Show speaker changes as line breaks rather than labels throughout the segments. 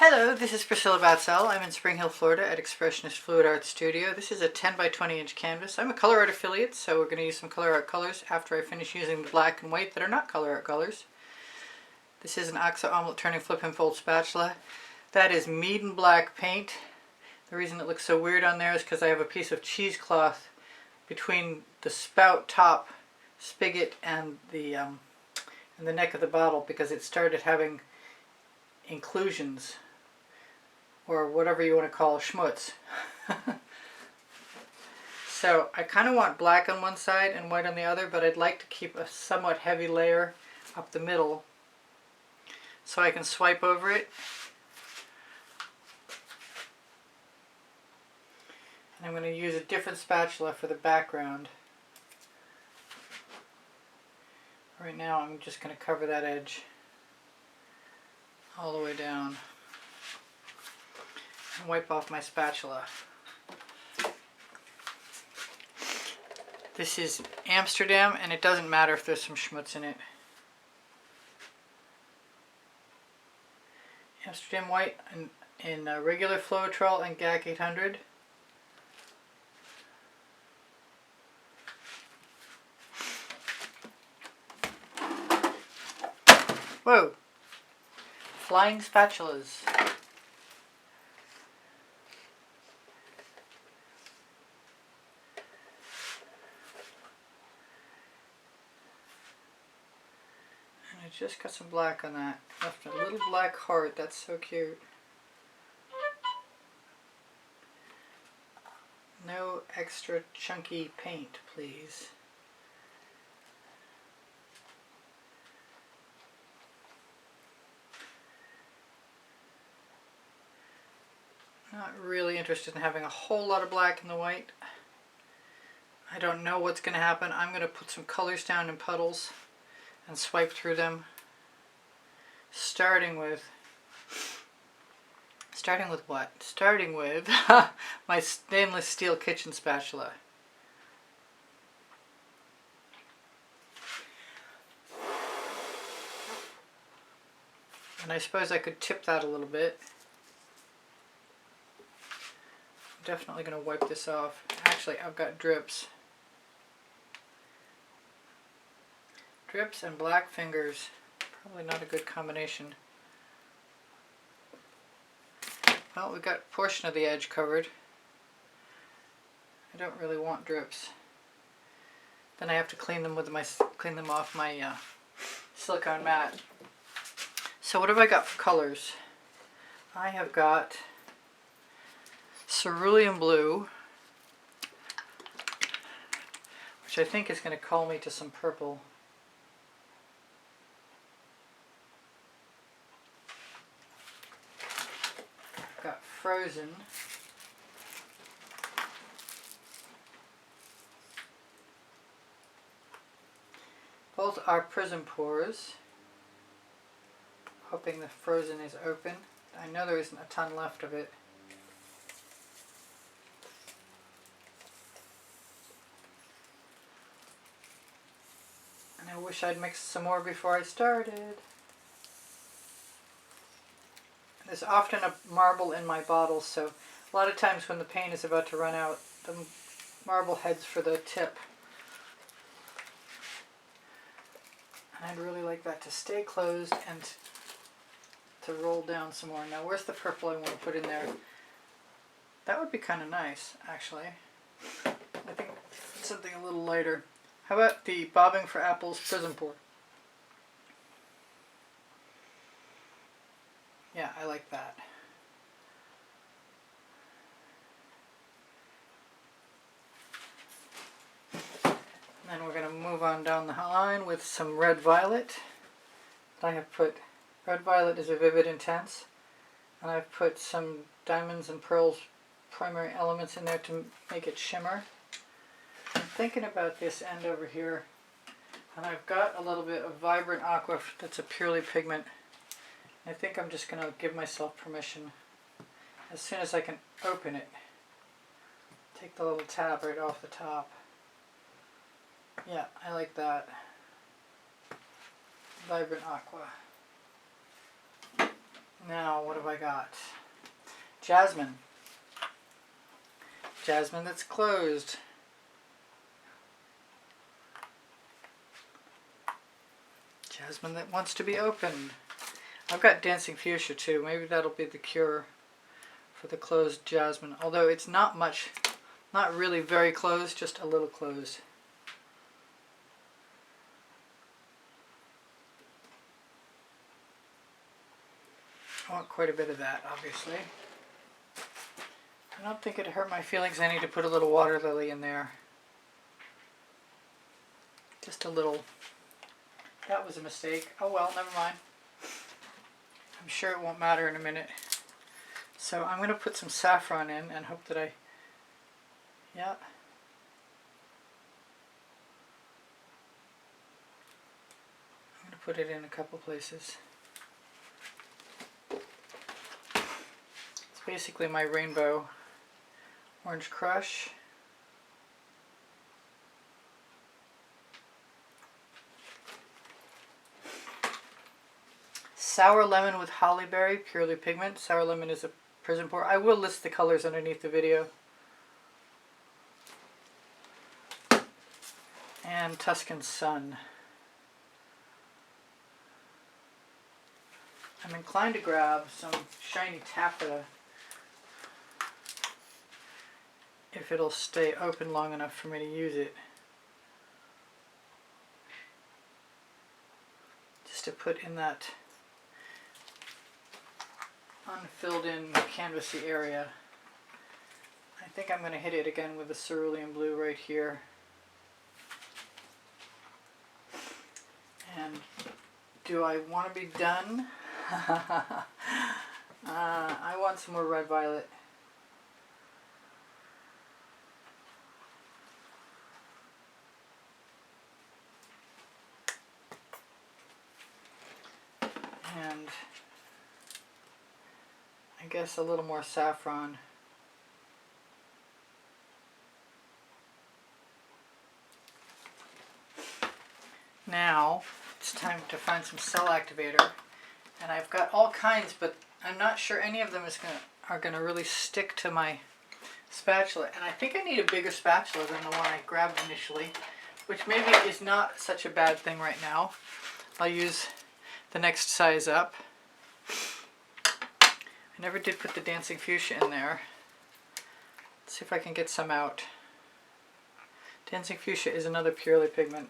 Hello, this is Priscilla Batzell. I'm in Spring Hill, Florida at Expressionist Fluid Art Studio. This is a 10 by 20 inch canvas. I'm a Colourarte affiliate, so we're going to use some Colourarte colors after I finish using the black and white that are not Colourarte colors. This is an Oxa Omelette Turning Flip and Fold spatula. That is mead and black paint. The reason it looks so weird on there is because I have a piece of cheesecloth between the spout top spigot and the neck of the bottle because it started having inclusions, or whatever you want to call schmutz. So I kind of want black on one side and white on the other, but I'd like to keep a somewhat heavy layer up the middle so I can swipe over it. And I'm going to use a different spatula for the background. Right now I'm just going to cover that edge all the way down and wipe off my spatula. This is Amsterdam, and it doesn't matter if there's some schmutz in it. Amsterdam white in regular Floetrol and GAC 800. Whoa! Flying spatulas. And I just got some black on that. Left a little black heart. That's so cute. No extra chunky paint, please. Not really interested in having a whole lot of black in the white. I don't know what's going to happen. I'm going to put some colors down in puddles and swipe through them. Starting with what? Starting with my stainless steel kitchen spatula. And I suppose I could tip that a little bit. Definitely going to wipe this off. Actually, I've got drips. Drips and black fingers. Probably not a good combination. Well, we've got a portion of the edge covered. I don't really want drips. Then I have to clean them off my silicone mat. So what have I got for colors? I have got Cerulean Blue, which I think is going to call me to some purple. I've got Frozen. Both are Prizm pours. Hoping the Frozen is open. I know there isn't a ton left of it. I wish I'd mixed some more before I started. There's often a marble in my bottle, so a lot of times when the paint is about to run out, the marble heads for the tip. And I'd really like that to stay closed and to roll down some more. Now where's the purple I want to put in there? That would be kind of nice, actually. I think something a little lighter. How about the Bobbing for Apples Prizm pour? Yeah, I like that. And then we're going to move on down the line with some red violet. I have put, red violet is a vivid intense, and I've put some diamonds and pearls primary elements in there to make it shimmer. I'm thinking about this end over here, and I've got a little bit of Vibrant Aqua that's a purely pigment. I think I'm just going to give myself permission, as soon as I can open it, take the little tab right off the top. Yeah, I like that. Vibrant Aqua. Now, what have I got? Jasmine. Jasmine that's closed. Jasmine that wants to be opened. I've got Dancing Fuchsia too. Maybe that'll be the cure for the closed jasmine. Although it's not much, not really very closed, just a little closed. I want quite a bit of that, obviously. I don't think it'd hurt my feelings any to put a little water lily in there. Just a little. That was a mistake. Oh well, never mind. I'm sure it won't matter in a minute. So I'm going to put some saffron in and hope that yeah. I'm going to put it in a couple places. It's basically my rainbow orange crush. Sour lemon with hollyberry, purely pigment. Sour lemon is a Prizm pour. I will list the colors underneath the video. And Tuscan Sun. I'm inclined to grab some shiny taffeta if it'll stay open long enough for me to use it. Just to put in that unfilled in canvasy area. I think I'm going to hit it again with the cerulean blue right here. And do I want to be done? I want some more red violet. And I guess a little more saffron. Now it's time to find some cell activator, and I've got all kinds, but I'm not sure any of them are gonna really stick to my spatula, and I think I need a bigger spatula than the one I grabbed initially, which maybe is not such a bad thing right now. I'll use the next size up. I never did put the Dancing Fuchsia in there. Let's see if I can get some out. Dancing Fuchsia is another purely pigment.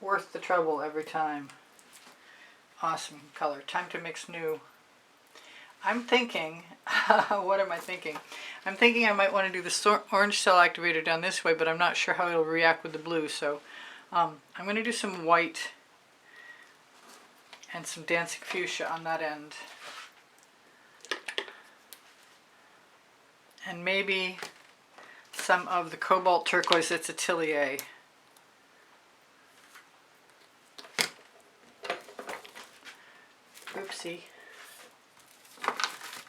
Worth the trouble every time. Awesome color. Time to mix new. I'm thinking, what am I thinking? I'm thinking I might want to do the orange cell activator down this way, but I'm not sure how it'll react with the blue, so I'm going to do some white and some Dancing Fuchsia on that end. And maybe some of the cobalt turquoise that's Atelier. Oopsie.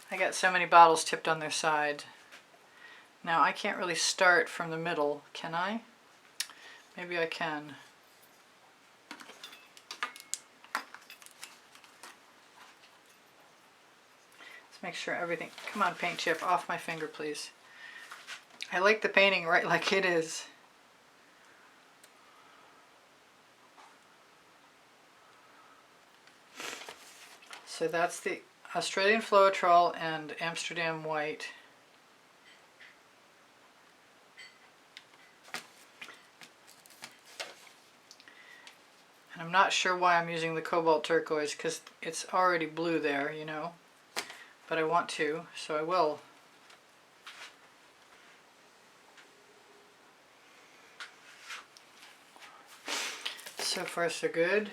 I got so many bottles tipped on their side. Now I can't really start from the middle, can I? Maybe I can. Let's make sure everything, come on paint chip, off my finger please. I like the painting right like it is. So that's the Australian Floetrol and Amsterdam White. And I'm not sure why I'm using the cobalt turquoise, because it's already blue there, you know. But I want to, so I will. So far so good.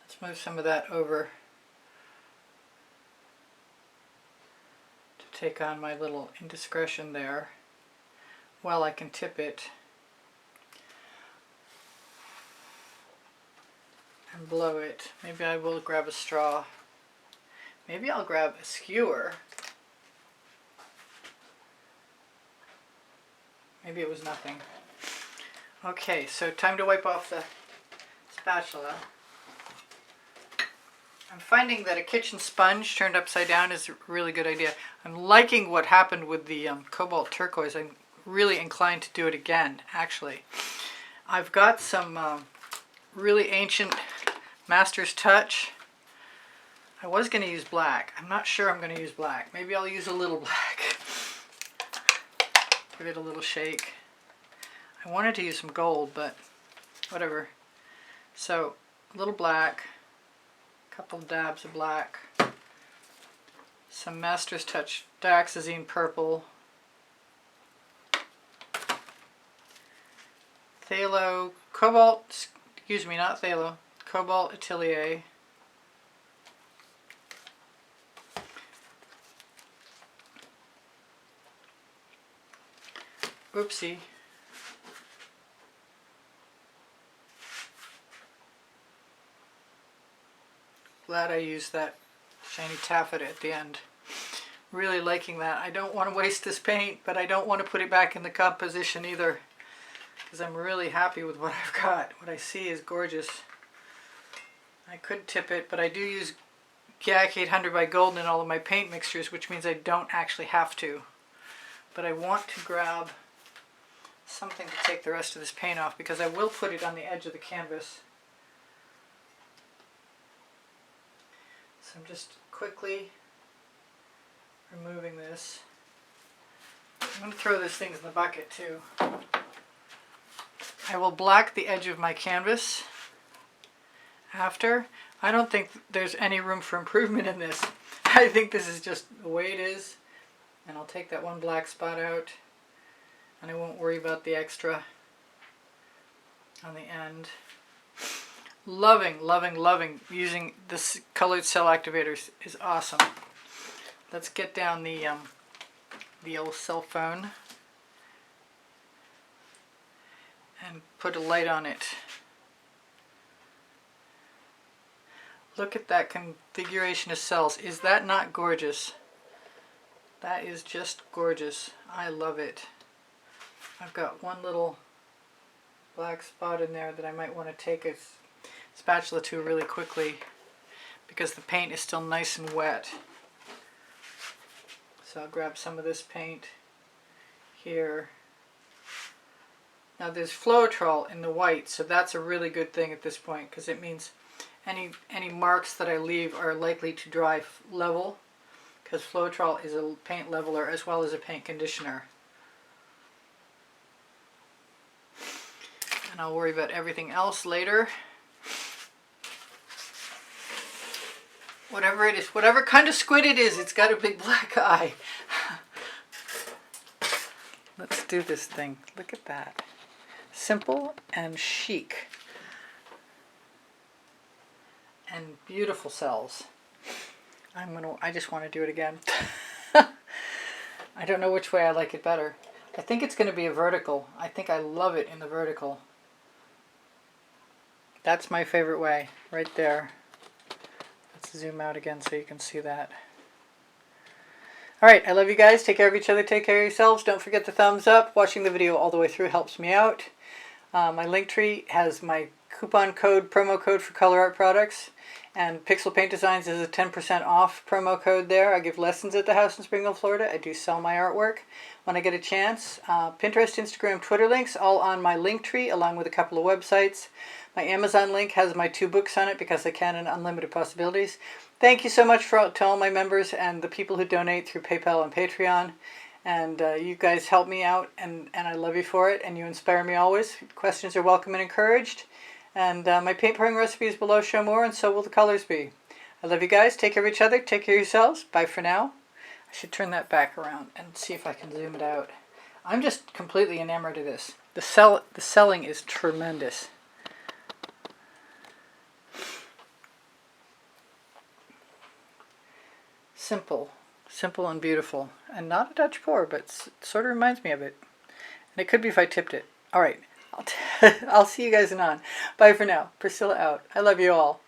Let's move some of that over to take on my little indiscretion there while I can tip it and blow it. Maybe I will grab a straw. Maybe I'll grab a skewer. Maybe it was nothing. Okay, so time to wipe off the spatula. I'm finding that a kitchen sponge turned upside down is a really good idea. I'm liking what happened with the cobalt turquoise. I'm really inclined to do it again, actually. I've got some really ancient Master's Touch. I was going to use black. I'm not sure I'm going to use black. Maybe I'll use a little black. Give it a little shake. I wanted to use some gold, but whatever. So, a little black. Couple dabs of black, some Master's Touch Dioxazine purple, phthalo, cobalt, excuse me, not phthalo, cobalt atelier, oopsie, glad I used that shiny taffeta at the end. Really liking that. I don't want to waste this paint, but I don't want to put it back in the composition either, because I'm really happy with what I've got. What I see is gorgeous. I could tip it, but I do use GAC 800 by Golden in all of my paint mixtures, which means I don't actually have to. But I want to grab something to take the rest of this paint off, because I will put it on the edge of the canvas. So I'm just quickly removing this. I'm going to throw these things in the bucket too. I will black the edge of my canvas after. I don't think there's any room for improvement in this. I think this is just the way it is. And I'll take that one black spot out, and I won't worry about the extra on the end. Loving, loving, loving using this colored cell activators is awesome. Let's get down the old cell phone and put a light on it. Look at that configuration of cells. Is that not gorgeous? That is just gorgeous. I love it. I've got one little black spot in there that I might want to take a spatula to really quickly, because the paint is still nice and wet. So I'll grab some of this paint here. Now there's Floetrol in the white, so that's a really good thing at this point, because it means any marks that I leave are likely to dry level, because Floetrol is a paint leveler as well as a paint conditioner. And I'll worry about everything else later. Whatever it is, whatever kind of squid it is, it's got a big black eye. Let's do this thing. Look at that. Simple and chic. And beautiful cells. I just want to do it again. I don't know which way I like it better. I think it's going to be a vertical. I think I love it in the vertical. That's my favorite way, right there. Let's zoom out again so you can see that. Alright, I love you guys. Take care of each other. Take care of yourselves. Don't forget the thumbs up. Watching the video all the way through helps me out. My Linktree has my coupon code, promo code for Colourarte products. And Pixel Paint Designs is a 10% off promo code there. I give lessons at the house in Spring Hill, Florida. I do sell my artwork when I get a chance. Pinterest, Instagram, Twitter links, all on my Linktree, along with a couple of websites. My Amazon link has my 2 books on it, because I can and Unlimited Possibilities. Thank you so much to all my members and the people who donate through PayPal and Patreon. And you guys help me out, and I love you for it, and you inspire me always. Questions are welcome and encouraged. And my paint pouring recipe is below. Show more, and so will the colors be. I love you guys. Take care of each other. Take care of yourselves. Bye for now. I should turn that back around and see if I can zoom it out. I'm just completely enamored of this. The selling is tremendous. Simple and beautiful, and not a touch poor, but it sort of reminds me of it. And it could be if I tipped it. All right, I'll see you guys anon. Bye for now. Priscilla out. I love you all.